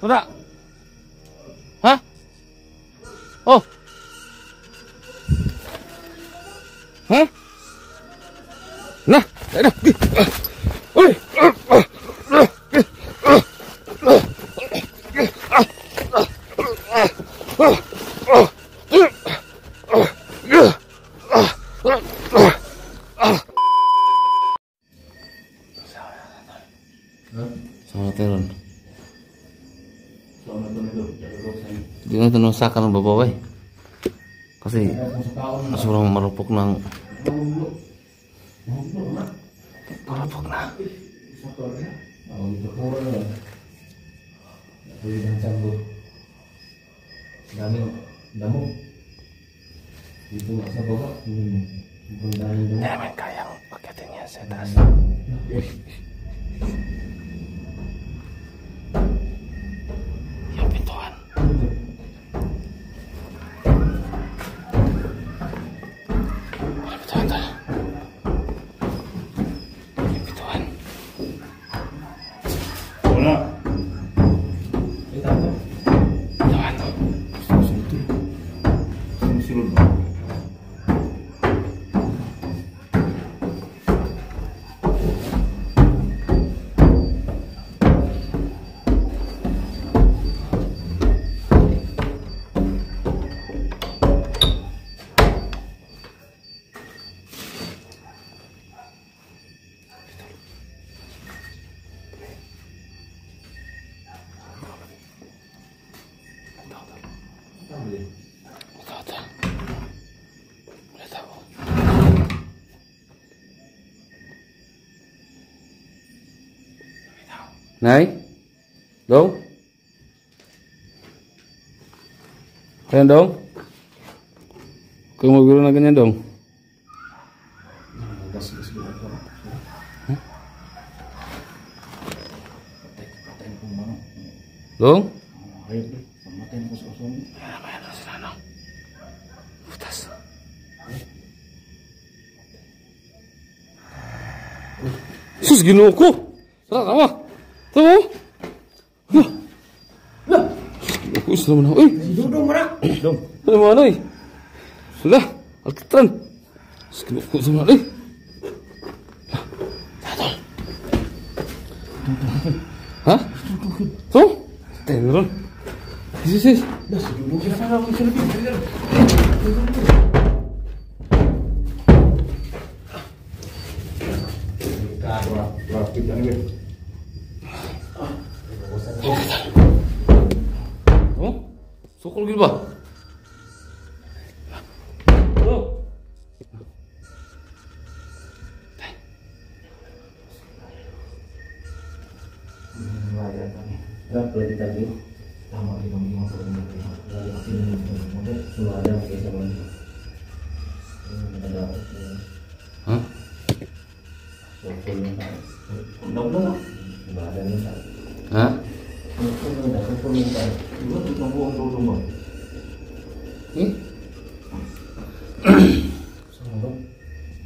Enggak. Hah? Oh. Hah? Nah, dah. Oi. Sama turun. Jangan tenusakan bapak wae. Kasi asuran marupok nang marupok na. Main kayang paketnya saya tas. Yang pintuan. Này, đúng. Kalian dong. Ke mobil naga dong. Dong. Sus gino ko. Tara kamu. Tuh. Lah. Aku sudah mana? Dong mana? Dong. Mana oi? Sudah, alkitan. Sekilo aku sama oi. Hah? Tuh. Turun. Sisi. Dah dulu kita sana mau selfie. Oh, sokol gitu bah. Hah? Hah?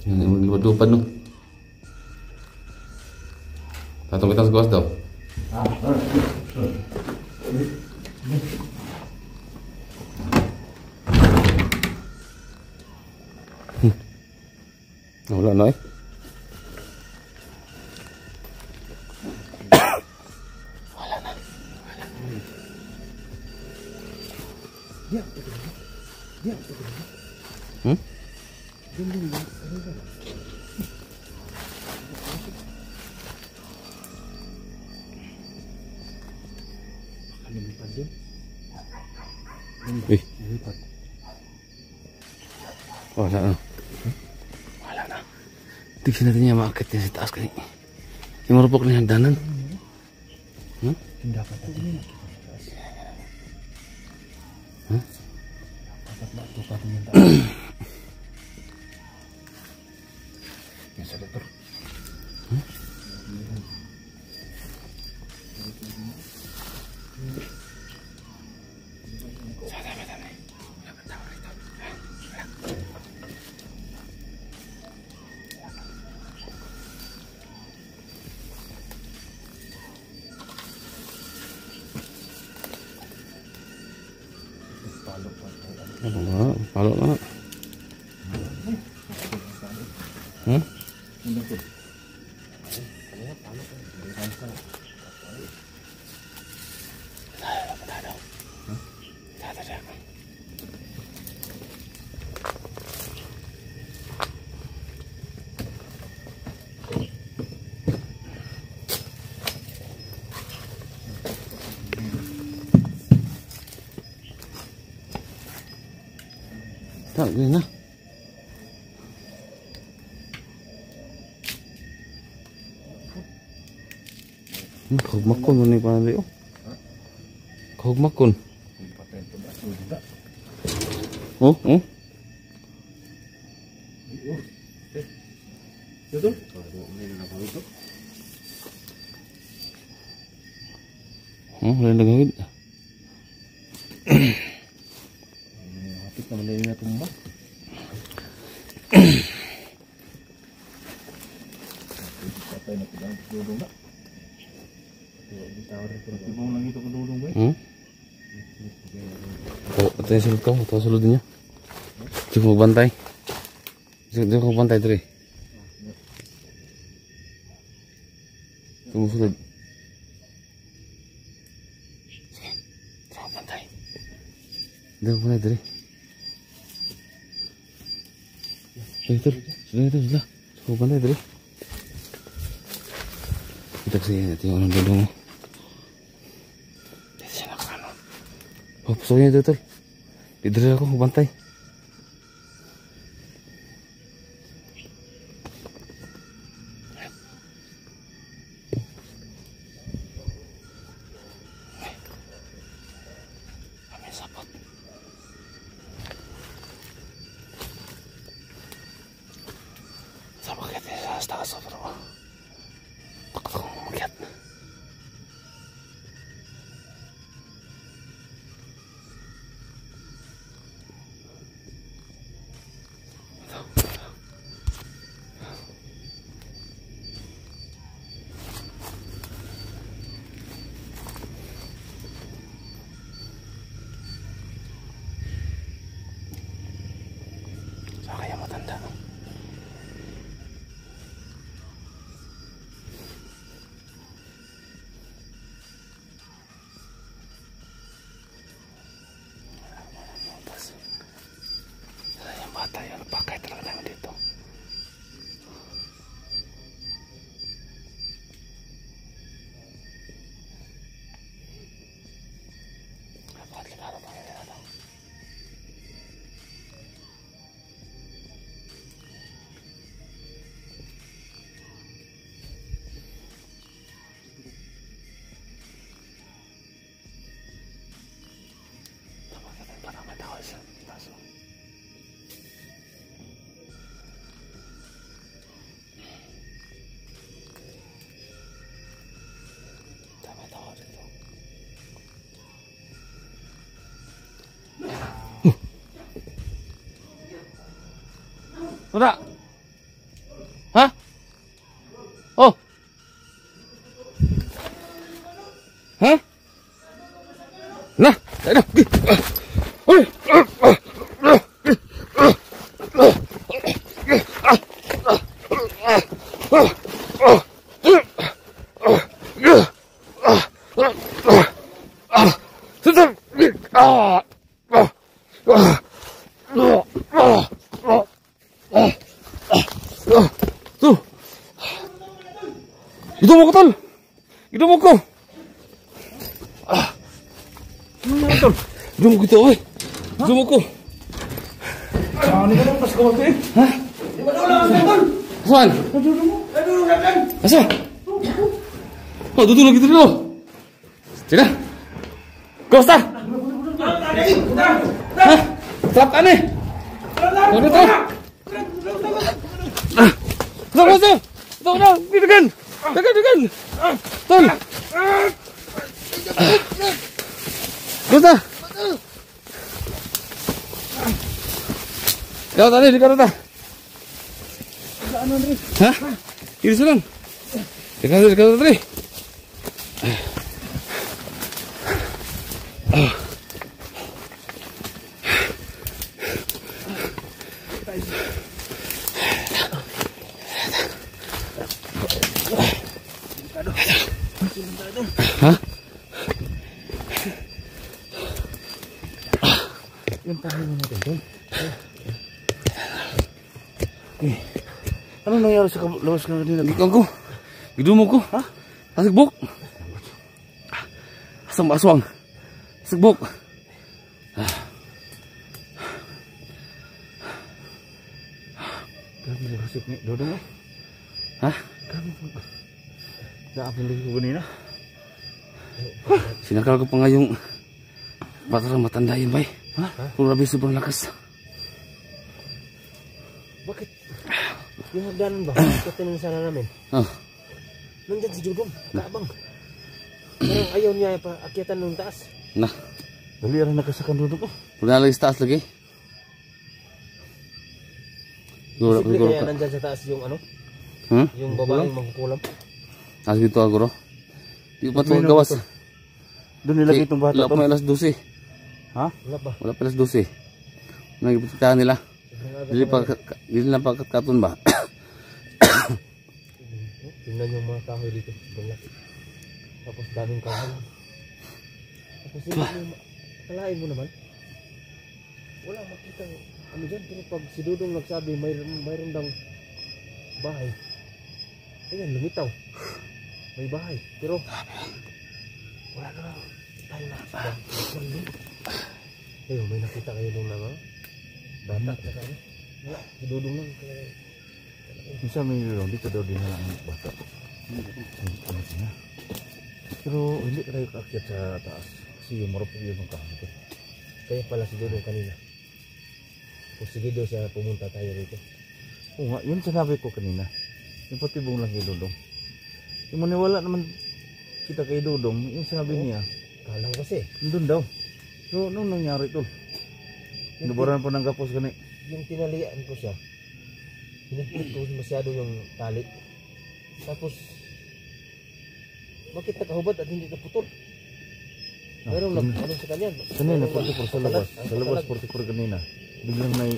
Yang berdua penuh. Atau kita seguas dong. Wala na eh. Wala na. Hmm? Wih. Wala na. Wala na. Tignan natin yung market niya sa taas kani. Yung marupok na hagdanan. Hmm? Hindi dapat natin. Hmm? Dapat matukat niya taas. Yung sa doktor. Hmm? Palo mana? Hmm? Tak gini nah. Kau makun ni pandai oh. Kau makun. Oh, oh. Betul? Oh, lain dengan itu. Kita menerima tumbang. Apa yang kita duduk nak? Ditawar itu lagi tu duduk baik. Oh, tanya selalu kau, tahu selalunya. Cukup bantai. Cukup bantai tadi. Tunggu sudah. Cukup bantai. Dah mulai tadi. Sudah. Cukup bantai tadi. Kita kesini nanti orang duduk. Di sana kan. Oh, pesawatnya itu betul. Di diri aku bantai. Kami sahabat. Sama kita setengah sobrang. Takut aku melihat. Saya kayak mau tanda. Bata yang pakai terkadang dito. Dapat kita ada pakai dito. Dapat kita para metawa sa taso. Udah. Hah? Oh. Hah? Nah, dah. Tuh. Itu mau kotor. Itu mau kau. Itu mau kita, oi. Itu mau kau. Ini kan pas kau tu. Hah? Di mana orang? Tuan. Asal? Oh, duduk lagi dulu. Tidak. Kau start. Hah? Start aneh. Udah. Masuk. Tolong, degan. Tol. Gusta. Kau tadi di karota. Hah? Kiri sunan. Di karota tadi. Yung pahinga natin doon. Okay. Anong nangyari sa labas ka kanina? Gikan ko. Gidumog ko. Ha? Asigbok. Aswang. Asigbok. Grabe na kasip ni Dodong mo. Ha? Grabe po. Naapin lagi ko kanina. Sinakal ko pa nga yung bata matanda yun, bay. Ha? Grabe, sobrang lakas. Bakit? Yung hagdanan ba? Katinan sana namin. Nandyan si Dodong. Kaabang. Parang ayaw niya pa akyatan ng taas. Nah. Dali rin nakasakan Dodong ko. Puna lagi sa taas lagi. Posible kaya nandyan sa taas yung ano? Yung babaeng magkukulam. As gitu aguro. Di pa ito gawas. Doon nilagay itong bata. Wala pa may alas 12. Ha? Wala ba? Wala pa alas 12. Nagipitahan nila. Dili na pagkatkaton ba? Tingnan yung mga kahoy dito. Tapos daming kahoy. Tapos kalain mo naman. Wala makita ano dyan. Pero pag si Dudong nagsabi mayroon dang bahay. Ayan, lumitaw. May bahay. Pero wala na tayo nakita. Ayun, may nakita kayo nung bata. Wala, si Dudong lang. Minsan may nilong dito daw din na ang bata. Pero hindi ka tayo kaakyat sa taas. Kasi yung marupog yun ng kahoy dito. Kaya pala si Dudong kanina. Kung sige daw siya pumunta tayo rito. Oo nga, yun sinabi ko kanina. Yung patibong lang kay Dudong. Yung maniwala naman kita kay Dudong, yung sinabi niya. Kalang kasi. Doon daw. So, anong nangyari ito? Nabaran po ng gapos gani. Yung tinalian ko siya. Hinagpit ko masyado yung tali. Tapos, bakit nakahubad at hindi naputol? Meron ano sa kanya? Kanina, 44 sa labas. Sa labas, 44 kanina. Biglang may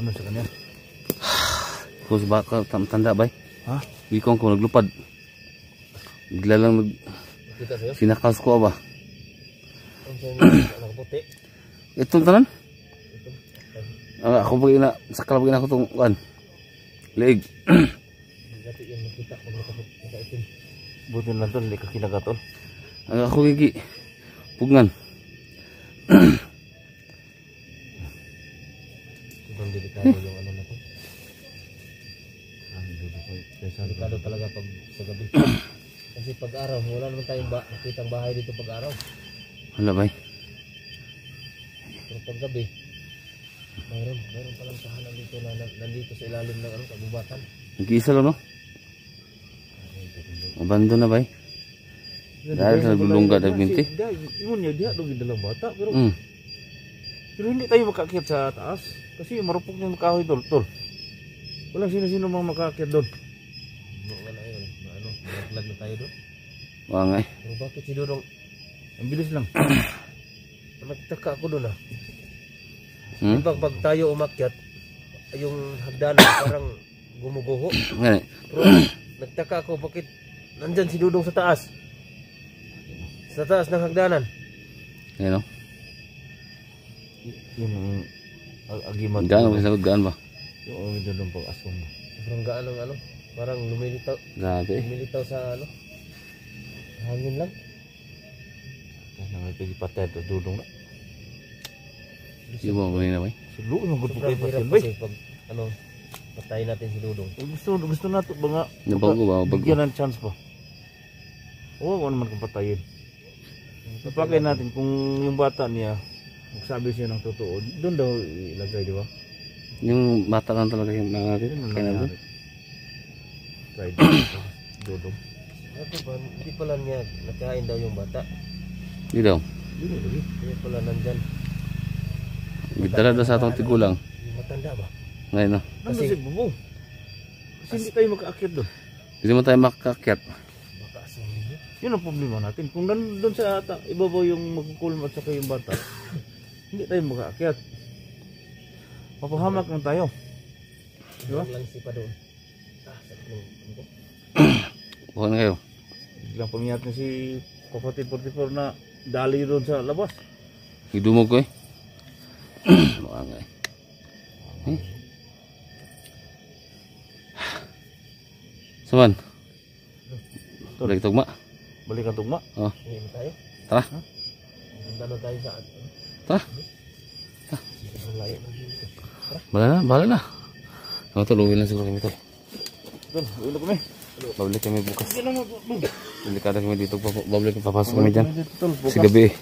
ano sa kanya? Kung baka tanda bay. Ha? Bikong ko naglupad. Bigla lang sinakas ko ba? Ang sa'yo puti. Itong tanan? Ako bagay na, sakal bagay na ako itong kuan. Leeg. Dati yung nakita pag nakaitim. Buti lang ito, hindi ka kinagatol. Ako gigi. Pugngan. Sobrang delikado yung ano na ito. Delikado talaga pag sa gabi. Kasi pag araw, wala naman tayong nakitang bahay dito pag araw. Wala bay. Pero pag gabi, mayroon palang tahanan dito na nandito sa ilalim ng kagubatan. Nag-iisa lang no? Abando na bay. Dahil sa naglulungga na binti. Yun niya, diha doon dalang bata. Pero hindi tayo makaakyat sa taas. Kasi marupok niya makahoy doon. Walang sino-sino mga makaakyat doon. Wala yun. Naglag na tayo doon. Wangay. Pero bakit si Dudong? Ang bilis lang. Nagtaka ako doon Pag tayo umakyat, yung hagdanan parang gumuguho. Ngani. Pero nagtaka ako bakit nandyan si Dudong sa taas. Sa taas ng hagdanan. Ngayon no? Yung agimat. Gaan ba? Sagot gaan ba? Yung Dudong pag aswang mo. Sobrang gaan ng parang lumilitaw. Grabe. Lumilitaw sa hangin lang. Kaya nangipagipatay ito Dudong na. Yung mga kanina bay? Suluin mo gusto kayo patay bay. Pag patayin natin si Dudong. Gusto nato ba nga nabago ba? Bigyan ng chance pa. Oo, naman kung patayin. Napakay natin kung yung bata niya magsabi siya ng totoo, doon daw ilagay, di ba? Yung bata lang talaga yung nangyari. Kaya na doon? Dudong. Ano ba? Hindi pala niya nakain daw yung bata. Hindi daw? Hindi pala nandyan. Gitara daw sa atong tigulang. Matanda ba? Ngayon no? Kasi bubong. Kasi hindi tayo makaakyat doon. Hindi mo tayo makakakyat. Yun ang problema natin. Kung doon sa ibabaw yung magkukulm at saka yung bata, hindi tayo makaakyat. Mapahamak lang tayo. Diba? Lang sipa doon. Bukan kayo. Biglang pamiyat na si Kapatid 44 na dali doon sa labas. Idumog ko Bangay. Eh? Saman? Lagi tugma? Balik ang tugma. Oh. Hindi mo tayo. Tara. Punta na tayo sa Tara. Ang layo na dito. Bahala na. Ako tol, uwi lang siguro kami tol. Tol, uwi na kami. Babalik kami bukas. Hindi na mo. Delikado kami dito. Babalik kami papasok kami dyan. Tol, Kasi gabi eh.